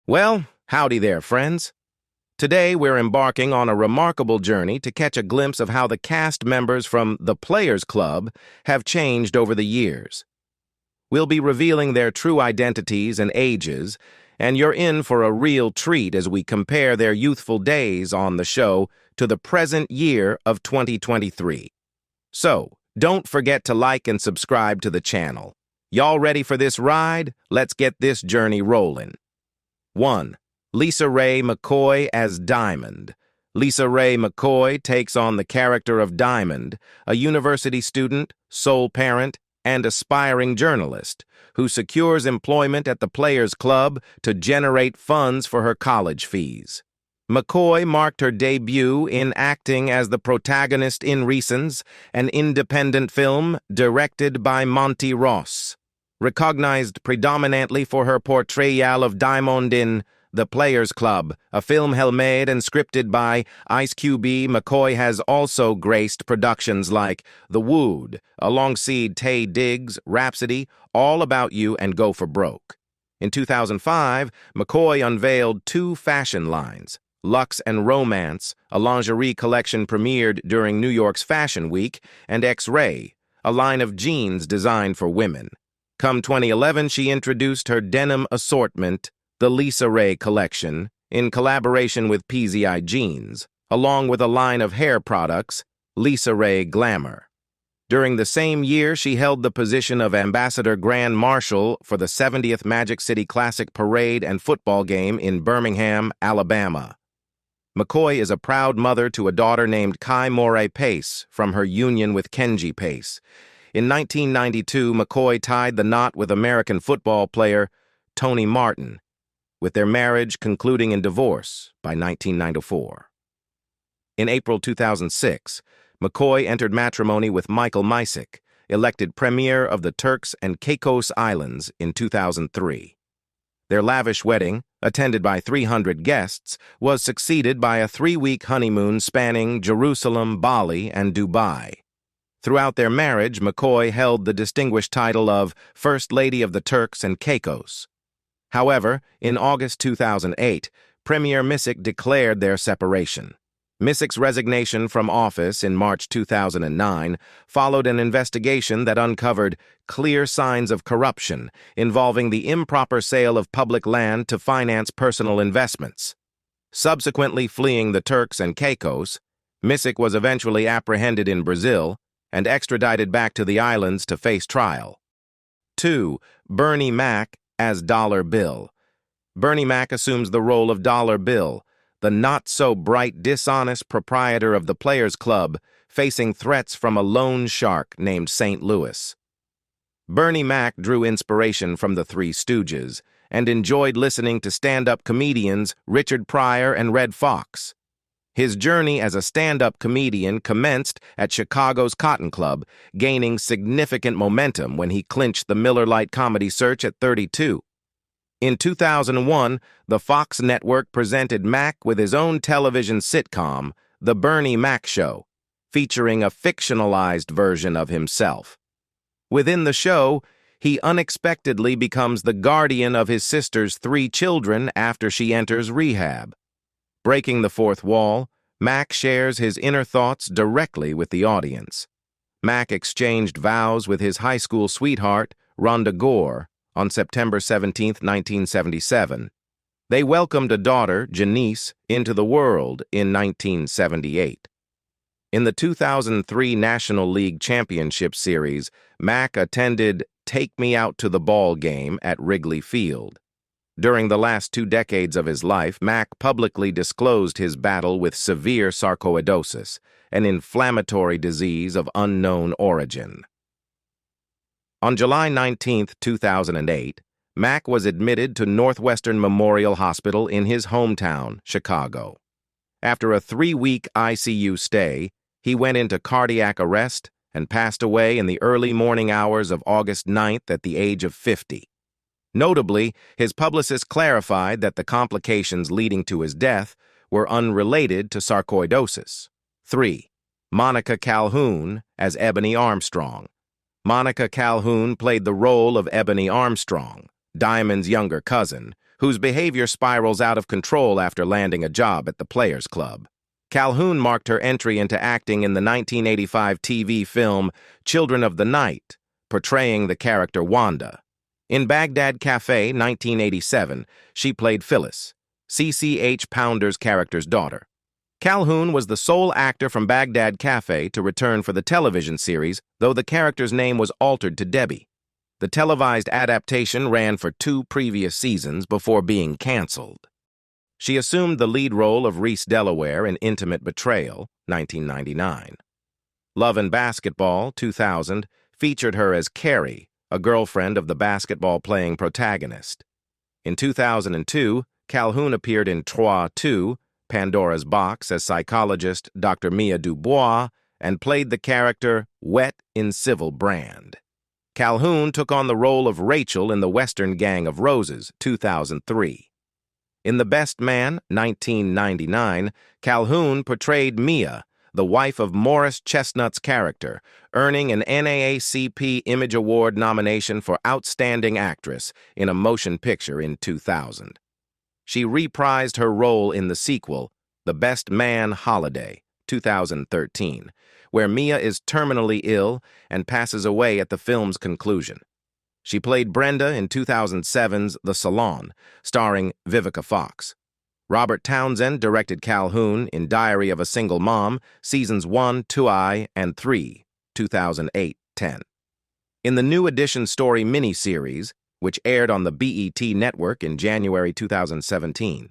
Well, howdy there, friends. Today we're embarking on a remarkable journey to catch a glimpse of how the cast members from The Players Club have changed over the years. We'll be revealing their true identities and ages, and you're in for a real treat as we compare their youthful days on the show to the present year of 2023. So, don't forget to like and subscribe to the channel. Y'all ready for this ride? Let's get this journey rolling. 1. Lisa Ray McCoy as Diamond. Lisa Ray McCoy takes on the character of Diamond, a university student, sole parent, and aspiring journalist who secures employment at the Players Club to generate funds for her college fees. McCoy marked her debut in acting as the protagonist in Reasons, an independent film directed by Monty Ross. Recognized predominantly for her portrayal of Diamond in The Players Club, a film made and scripted by Ice Cube, McCoy has also graced productions like The Wood, alongside Taye Diggs, Rhapsody, All About You, and Go for Broke. In 2005, McCoy unveiled two fashion lines. Luxe and Romance, a lingerie collection premiered during New York's Fashion Week, and X-Ray, a line of jeans designed for women. Come 2011, she introduced her denim assortment, the Lisa Ray Collection, in collaboration with PZI Jeans, along with a line of hair products, Lisa Ray Glamour. During the same year, she held the position of Ambassador Grand Marshal for the 70th Magic City Classic Parade and football game in Birmingham, Alabama. McCoy is a proud mother to a daughter named Kai Moray Pace from her union with Kenji Pace. In 1992, McCoy tied the knot with American football player Tony Martin, with their marriage concluding in divorce by 1994. In April 2006, McCoy entered matrimony with Michael Misick, elected Premier of the Turks and Caicos Islands in 2003. Their lavish wedding, attended by 300 guests, was succeeded by a 3-week honeymoon spanning Jerusalem, Bali, and Dubai. Throughout their marriage, McCoy held the distinguished title of First Lady of the Turks and Caicos. However, in August 2008, Premier Misick declared their separation. Misick's resignation from office in March 2009 followed an investigation that uncovered clear signs of corruption involving the improper sale of public land to finance personal investments. Subsequently fleeing the Turks and Caicos, Misick was eventually apprehended in Brazil and extradited back to the islands to face trial. 2. Bernie Mac as Dollar Bill. Bernie Mac assumes the role of Dollar Bill, the not-so-bright, dishonest proprietor of the Players Club, facing threats from a loan shark named St. Louis. Bernie Mac drew inspiration from the Three Stooges and enjoyed listening to stand-up comedians Richard Pryor and Red Foxx. His journey as a stand-up comedian commenced at Chicago's Cotton Club, gaining significant momentum when he clinched the Miller Lite Comedy Search at 32. In 2001, the Fox network presented Mac with his own television sitcom, The Bernie Mac Show, featuring a fictionalized version of himself. Within the show, he unexpectedly becomes the guardian of his sister's 3 children after she enters rehab. Breaking the fourth wall, Mac shares his inner thoughts directly with the audience. Mac exchanged vows with his high school sweetheart, Rhonda Gore, on September 17, 1977. They welcomed a daughter, Janice, into the world in 1978. In the 2003 National League Championship Series, Mac attended Take Me Out to the Ball game at Wrigley Field. During the last 2 decades of his life, Mac publicly disclosed his battle with severe sarcoidosis, an inflammatory disease of unknown origin. On July 19, 2008, Mac was admitted to Northwestern Memorial Hospital in his hometown, Chicago. After a 3-week ICU stay, he went into cardiac arrest and passed away in the early morning hours of August 9th at the age of 50. Notably, his publicist clarified that the complications leading to his death were unrelated to sarcoidosis. 3. Monica Calhoun as Ebony Armstrong. Monica Calhoun played the role of Ebony Armstrong, Diamond's younger cousin, whose behavior spirals out of control after landing a job at the Players Club. Calhoun marked her entry into acting in the 1985 TV film Children of the Night, portraying the character Wanda. In Baghdad Cafe, 1987, she played Phyllis, C.C.H. Pounder's character's daughter. Calhoun was the sole actor from Baghdad Cafe to return for the television series, though the character's name was altered to Debbie. The televised adaptation ran for 2 previous seasons before being canceled. She assumed the lead role of Reese Delaware in Intimate Betrayal, 1999. Love and Basketball, 2000, featured her as Carrie, a girlfriend of the basketball-playing protagonist. In 2002, Calhoun appeared in Trois 2, Pandora's Box, as psychologist Dr. Mia Dubois, and played the character Wet in Civil Brand. Calhoun took on the role of Rachel in The Western Gang of Roses, 2003. In The Best Man, 1999, Calhoun portrayed Mia, the wife of Morris Chestnut's character, earning an NAACP Image Award nomination for Outstanding Actress in a Motion Picture in 2000. She reprised her role in the sequel, The Best Man Holiday, 2013, where Mia is terminally ill and passes away at the film's conclusion. She played Brenda in 2007's The Salon, starring Vivica Fox. Robert Townsend directed Calhoun in Diary of a Single Mom, Seasons 1, 2I, and 3, 2008-10. In the New Edition Story miniseries, which aired on the BET network in January 2017,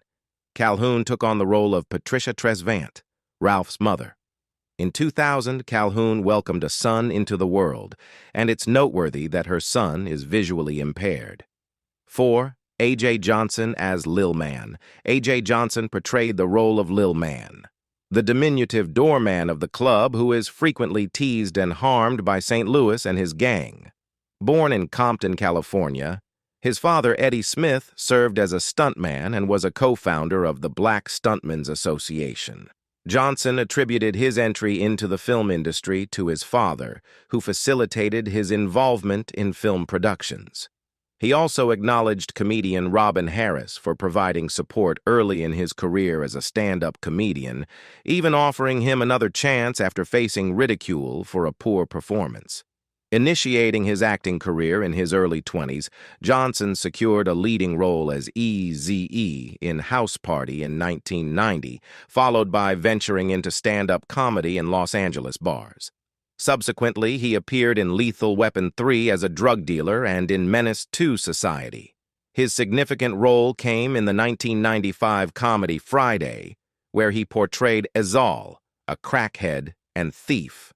Calhoun took on the role of Patricia Tresvant, Ralph's mother. In 2000, Calhoun welcomed a son into the world, and it's noteworthy that her son is visually impaired. 4. A.J. Johnson as Lil Man. A.J. Johnson portrayed the role of Lil Man, the diminutive doorman of the club who is frequently teased and harmed by St. Louis and his gang. Born in Compton, California, his father, Eddie Smith, served as a stuntman and was a co-founder of the Black Stuntmen's Association. Johnson attributed his entry into the film industry to his father, who facilitated his involvement in film productions. He also acknowledged comedian Robin Harris for providing support early in his career as a stand-up comedian, even offering him another chance after facing ridicule for a poor performance. Initiating his acting career in his early 20s, Johnson secured a leading role as Eazy-E in House Party in 1990, followed by venturing into stand-up comedy in Los Angeles bars. Subsequently, he appeared in Lethal Weapon 3 as a drug dealer and in Menace II Society. His significant role came in the 1995 comedy Friday, where he portrayed Ezal, a crackhead and thief.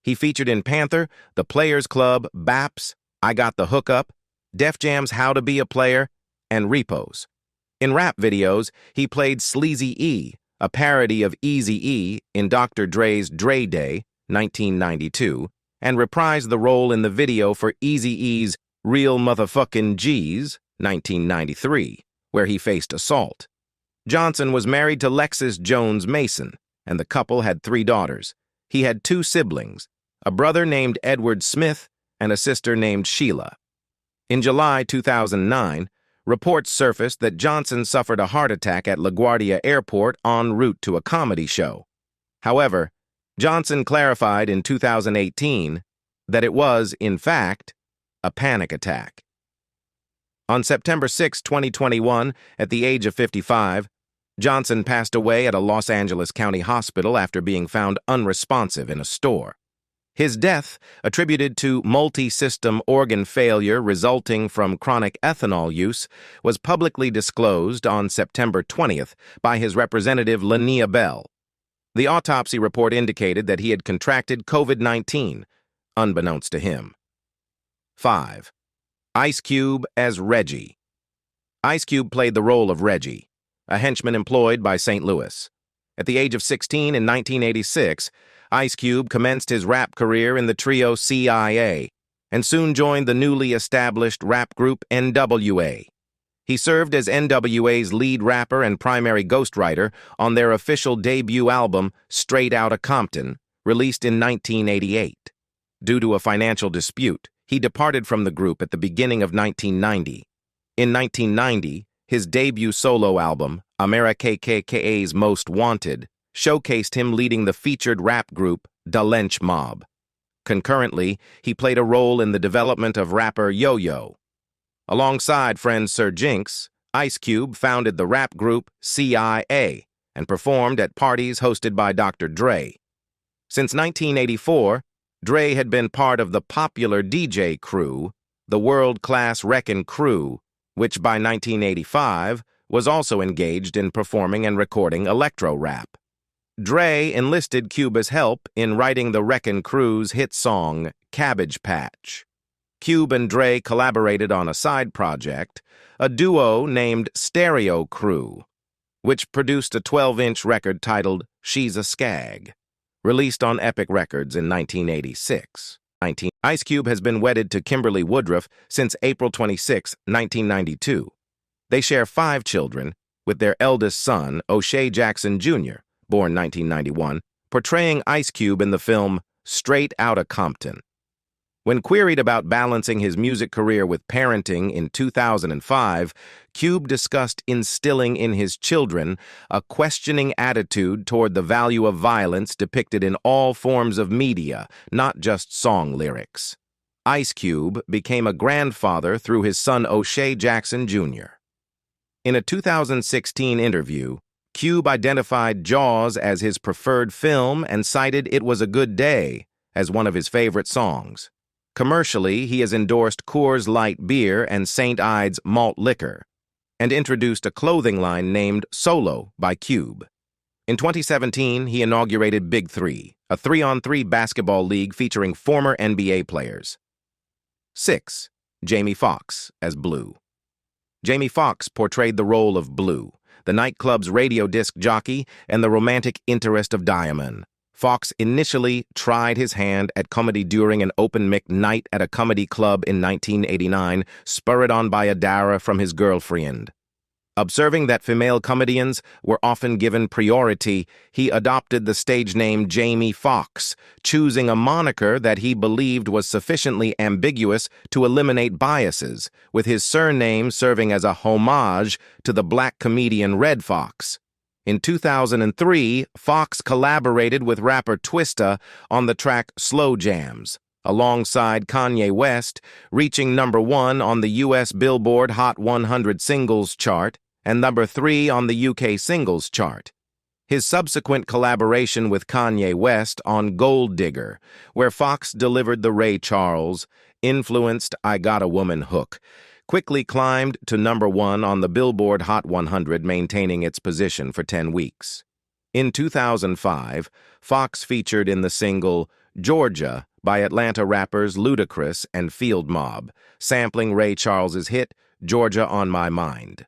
He featured in Panther, The Players Club, Baps, I Got the Hookup, Def Jam's How to Be a Player, and Repos. In rap videos, he played Sleazy E, a parody of Eazy-E in Dr. Dre's Dre Day, 1992, and reprised the role in the video for Eazy-E's Real Motherfucking G's, 1993, where he faced assault. Johnson was married to Lexis Jones Mason, and the couple had 3 daughters. He had 2 siblings, a brother named Edward Smith and a sister named Sheila. In July 2009, reports surfaced that Johnson suffered a heart attack at LaGuardia Airport en route to a comedy show. However, Johnson clarified in 2018 that it was, in fact, a panic attack. On September 6, 2021, at the age of 55, Johnson passed away at a Los Angeles County hospital after being found unresponsive in a store. His death, attributed to multi-system organ failure resulting from chronic ethanol use, was publicly disclosed on September 20th by his representative Lania Bell. The autopsy report indicated that he had contracted COVID-19, unbeknownst to him. 5. Ice Cube as Reggie. Ice Cube played the role of Reggie, a henchman employed by St. Louis. At the age of 16 in 1986, Ice Cube commenced his rap career in the trio CIA and soon joined the newly established rap group NWA. He served as NWA's lead rapper and primary ghostwriter on their official debut album, Straight Outta Compton, released in 1988. Due to a financial dispute, he departed from the group at the beginning of 1990. In 1990, His debut solo album, AmeriKKKA's Most Wanted, showcased him leading the featured rap group Da Lench Mob. Concurrently, he played a role in the development of rapper Yo-Yo. Alongside friend Sir Jinx, Ice Cube founded the rap group CIA and performed at parties hosted by Dr. Dre. Since 1984, Dre had been part of the popular DJ crew, the world-class Wreckin' Crew, which by 1985 was also engaged in performing and recording electro-rap. Dre enlisted Cuba's help in writing the Wreckin' Crew's hit song, Cabbage Patch. Cube and Dre collaborated on a side project, a duo named Stereo Crew, which produced a 12-inch record titled She's a Skag, released on Epic Records in 1986. Ice Cube has been wedded to Kimberly Woodruff since April 26, 1992. They share 5 children, with their eldest son, O'Shea Jackson Jr., born 1991, portraying Ice Cube in the film Straight Outta Compton. When queried about balancing his music career with parenting in 2005, Cube discussed instilling in his children a questioning attitude toward the value of violence depicted in all forms of media, not just song lyrics. Ice Cube became a grandfather through his son O'Shea Jackson Jr. In a 2016 interview, Cube identified Jaws as his preferred film and cited It Was a Good Day as one of his favorite songs. Commercially, he has endorsed Coors Light Beer and St. Ides Malt Liquor, and introduced a clothing line named Solo by Cube. In 2017, he inaugurated Big 3, a 3-on-3 basketball league featuring former NBA players. 6. Jamie Foxx as Blue. Jamie Foxx portrayed the role of Blue, the nightclub's radio disc jockey and the romantic interest of Diamond. Foxx initially tried his hand at comedy during an open mic night at a comedy club in 1989, spurred on by a dara from his girlfriend. Observing that female comedians were often given priority, he adopted the stage name Jamie Foxx, choosing a moniker that he believed was sufficiently ambiguous to eliminate biases, with his surname serving as a homage to the black comedian Red Fox. In 2003, Foxx collaborated with rapper Twista on the track Slow Jams, alongside Kanye West, reaching #1 on the U.S. Billboard Hot 100 Singles chart and #3 on the UK Singles chart. His subsequent collaboration with Kanye West on Gold Digger, where Foxx delivered the Ray Charles influenced I Got a Woman hook, quickly climbed to #1 on the Billboard Hot 100, maintaining its position for 10 weeks. In 2005, Foxx featured in the single Georgia by Atlanta rappers Ludacris and Field Mob, sampling Ray Charles's hit Georgia on My Mind.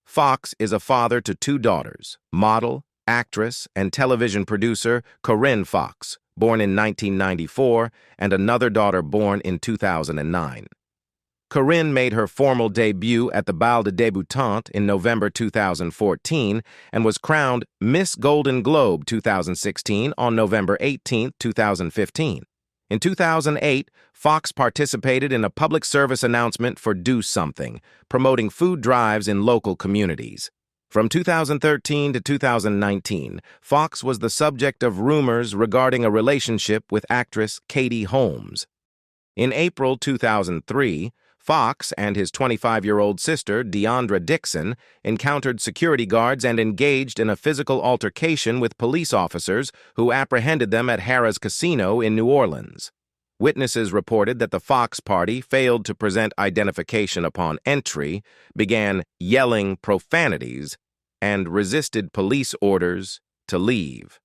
Foxx is a father to 2 daughters, model, actress, and television producer Corinne Foxx, born in 1994, and another daughter born in 2009. Corinne made her formal debut at the Bal de Debutante in November 2014 and was crowned Miss Golden Globe 2016 on November 18, 2015. In 2008, Foxx participated in a public service announcement for Do Something, promoting food drives in local communities. From 2013 to 2019, Foxx was the subject of rumors regarding a relationship with actress Katie Holmes. In April 2003, Foxx and his 25-year-old sister, Deandra Dixon, encountered security guards and engaged in a physical altercation with police officers who apprehended them at Harrah's Casino in New Orleans. Witnesses reported that the Foxx party failed to present identification upon entry, began yelling profanities, and resisted police orders to leave.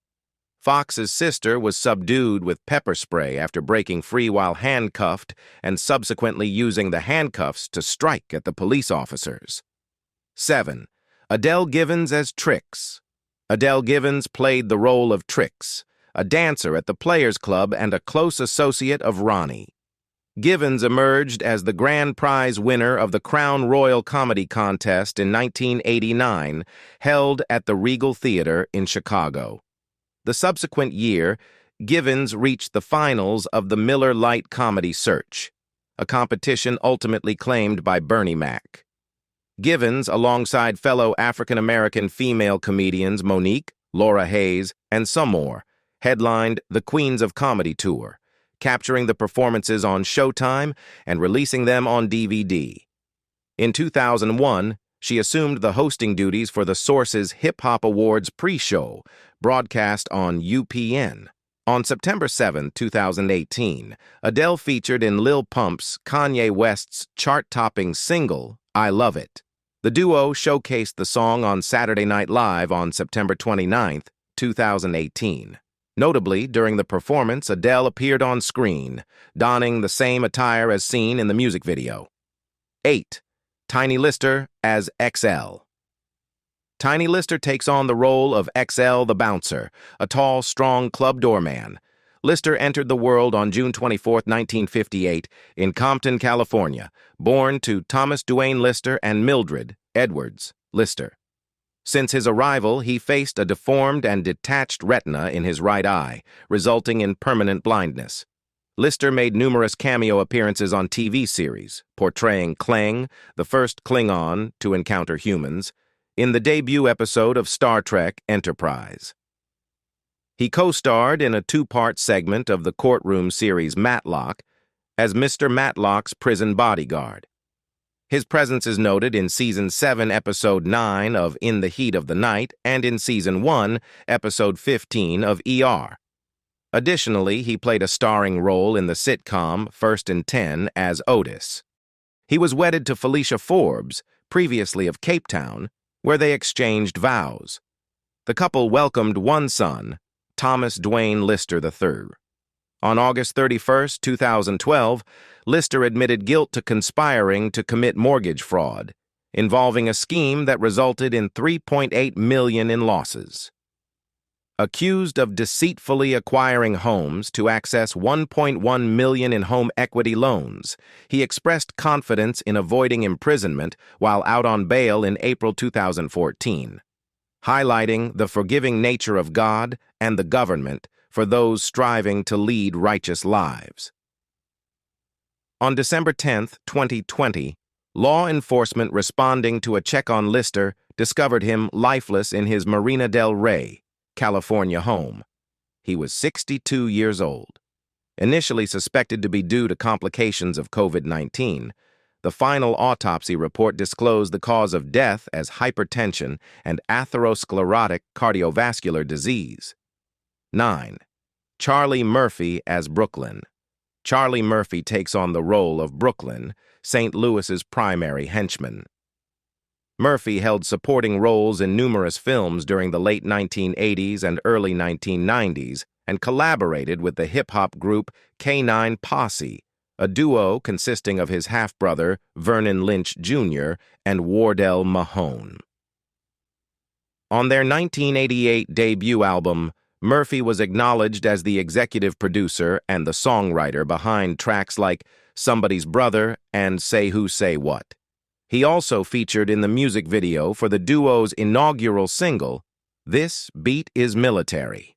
Foxx's sister was subdued with pepper spray after breaking free while handcuffed and subsequently using the handcuffs to strike at the police officers. 7. Adele Givens as Trix. Adele Givens played the role of Trix, a dancer at the Players Club and a close associate of Ronnie. Givens emerged as the grand prize winner of the Crown Royal Comedy Contest in 1989, held at the Regal Theater in Chicago. The subsequent year, Givens reached the finals of the Miller Lite Comedy Search, a competition ultimately claimed by Bernie Mac. Givens, alongside fellow African-American female comedians Monique, Laura Hayes, and some more, headlined the Queens of Comedy Tour, capturing the performances on Showtime and releasing them on DVD. In 2001, she assumed the hosting duties for the Source's Hip Hop Awards pre-show, broadcast on UPN. On September 7, 2018, Adele featured in Lil Pump's Kanye West's chart-topping single, I Love It. The duo showcased the song on Saturday Night Live on September 29, 2018. Notably, during the performance, Adele appeared on screen, donning the same attire as seen in the music video. 8. Tiny Lister as XL. Tiny Lister takes on the role of XL the Bouncer, a tall, strong club doorman. Lister entered the world on June 24, 1958, in Compton, California, born to Thomas Duane Lister and Mildred Edwards Lister. Since his arrival, he faced a deformed and detached retina in his right eye, resulting in permanent blindness. Lister made numerous cameo appearances on TV series, portraying Kleng, the first Klingon to encounter humans, in the debut episode of Star Trek Enterprise. He co-starred in a two-part segment of the courtroom series Matlock as Mr. Matlock's prison bodyguard. His presence is noted in Season 7, Episode 9 of In the Heat of the Night and in Season 1, Episode 15 of ER. Additionally, he played a starring role in the sitcom First and 10 as Otis. He was wedded to Felicia Forbes, previously of Cape Town, where they exchanged vows. The couple welcomed one son, Thomas Duane Lister III. On August 31, 2012, Lister admitted guilt to conspiring to commit mortgage fraud, involving a scheme that resulted in $3.8 million in losses. Accused of deceitfully acquiring homes to access $1.1 million in home equity loans, he expressed confidence in avoiding imprisonment while out on bail in April 2014, highlighting the forgiving nature of God and the government for those striving to lead righteous lives. On December 10, 2020, law enforcement responding to a check on Lister discovered him lifeless in his Marina del Rey, California home. He was 62 years old. Initially suspected to be due to complications of COVID-19, the final autopsy report disclosed the cause of death as hypertension and atherosclerotic cardiovascular disease. 9. Charlie Murphy as Brooklyn. Charlie Murphy takes on the role of Brooklyn, St. Louis's primary henchman. Murphy held supporting roles in numerous films during the late 1980s and early 1990s and collaborated with the hip-hop group K9 Posse, a duo consisting of his half-brother Vernon Lynch Jr. and Wardell Mahone. On their 1988 debut album, Murphy was acknowledged as the executive producer and the songwriter behind tracks like Somebody's Brother and Say Who Say What. He also featured in the music video for the duo's inaugural single, This Beat Is Military.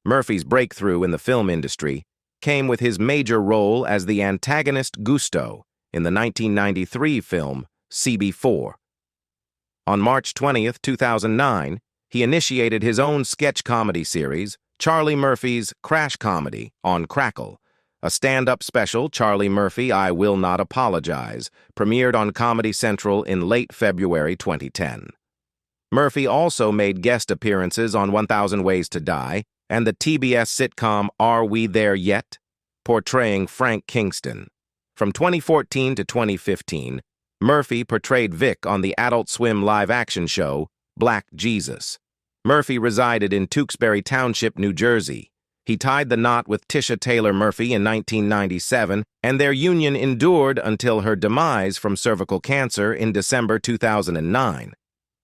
Murphy's breakthrough in the film industry came with his major role as the antagonist Gusto in the 1993 film CB4. On March 20, 2009, he initiated his own sketch comedy series, Charlie Murphy's Crash Comedy, on Crackle. A stand-up special, Charlie Murphy, I Will Not Apologize, premiered on Comedy Central in late February 2010. Murphy also made guest appearances on 1000 Ways to Die and the TBS sitcom Are We There Yet?, portraying Frank Kingston. From 2014 to 2015, Murphy portrayed Vic on the Adult Swim live-action show Black Jesus. Murphy resided in Tewksbury Township, New Jersey. He tied the knot with Tisha Taylor Murphy in 1997, and their union endured until her demise from cervical cancer in December 2009.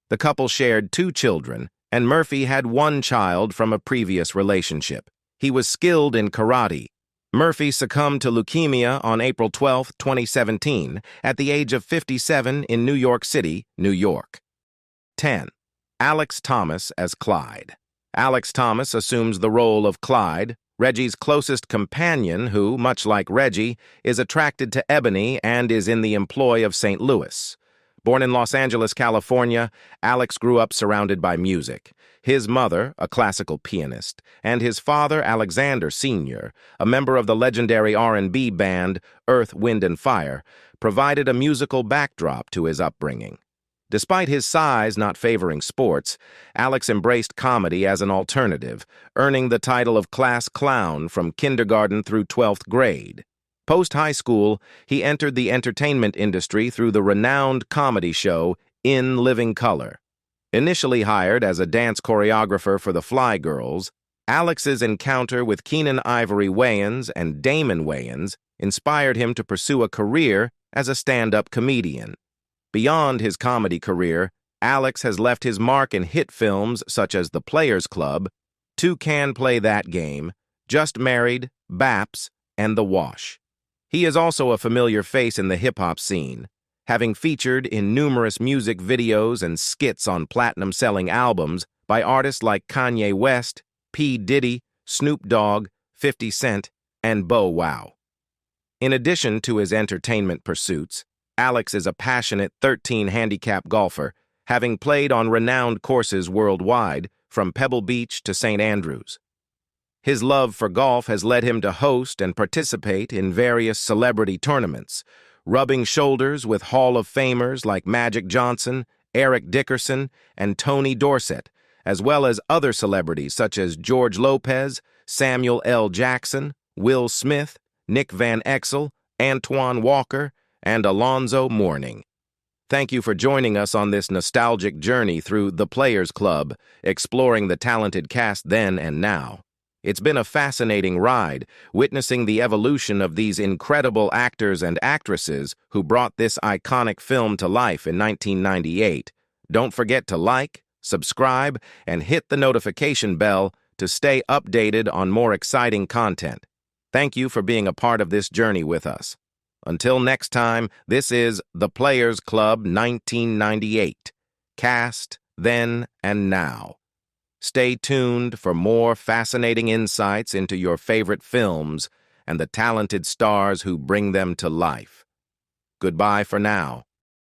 The couple shared 2 children, and Murphy had 1 child from a previous relationship. He was skilled in karate. Murphy succumbed to leukemia on April 12, 2017, at the age of 57 in New York City, New York. 10. Alex Thomas as Clyde. Alex Thomas assumes the role of Clyde, Reggie's closest companion who, much like Reggie, is attracted to Ebony and is in the employ of St. Louis. Born in Los Angeles, California, Alex grew up surrounded by music. His mother, a classical pianist, and his father, Alexander Sr., a member of the legendary R&B band Earth, Wind and Fire, provided a musical backdrop to his upbringing. Despite his size not favoring sports, Alex embraced comedy as an alternative, earning the title of class clown from kindergarten through 12th grade. Post-high school, he entered the entertainment industry through the renowned comedy show In Living Color. Initially hired as a dance choreographer for the Fly Girls, Alex's encounter with Keenen Ivory Wayans and Damon Wayans inspired him to pursue a career as a stand-up comedian. Beyond his comedy career, Alex has left his mark in hit films such as The Players Club, Two Can Play That Game, Just Married, Baps, and The Wash. He is also a familiar face in the hip-hop scene, having featured in numerous music videos and skits on platinum-selling albums by artists like Kanye West, P. Diddy, Snoop Dogg, 50 Cent, and Bow Wow. In addition to his entertainment pursuits, Alex is a passionate 13-handicap golfer, having played on renowned courses worldwide, from Pebble Beach to St. Andrews. His love for golf has led him to host and participate in various celebrity tournaments, rubbing shoulders with Hall of Famers like Magic Johnson, Eric Dickerson, and Tony Dorsett, as well as other celebrities such as George Lopez, Samuel L. Jackson, Will Smith, Nick Van Exel, Antoine Walker, and Alonzo Mourning. Thank you for joining us on this nostalgic journey through The Players Club, exploring the talented cast then and now. It's been a fascinating ride, witnessing the evolution of these incredible actors and actresses who brought this iconic film to life in 1998. Don't forget to like, subscribe, and hit the notification bell to stay updated on more exciting content. Thank you for being a part of this journey with us. Until next time, this is The Players Club 1998. Cast then and now. Stay tuned for more fascinating insights into your favorite films and the talented stars who bring them to life. Goodbye for now.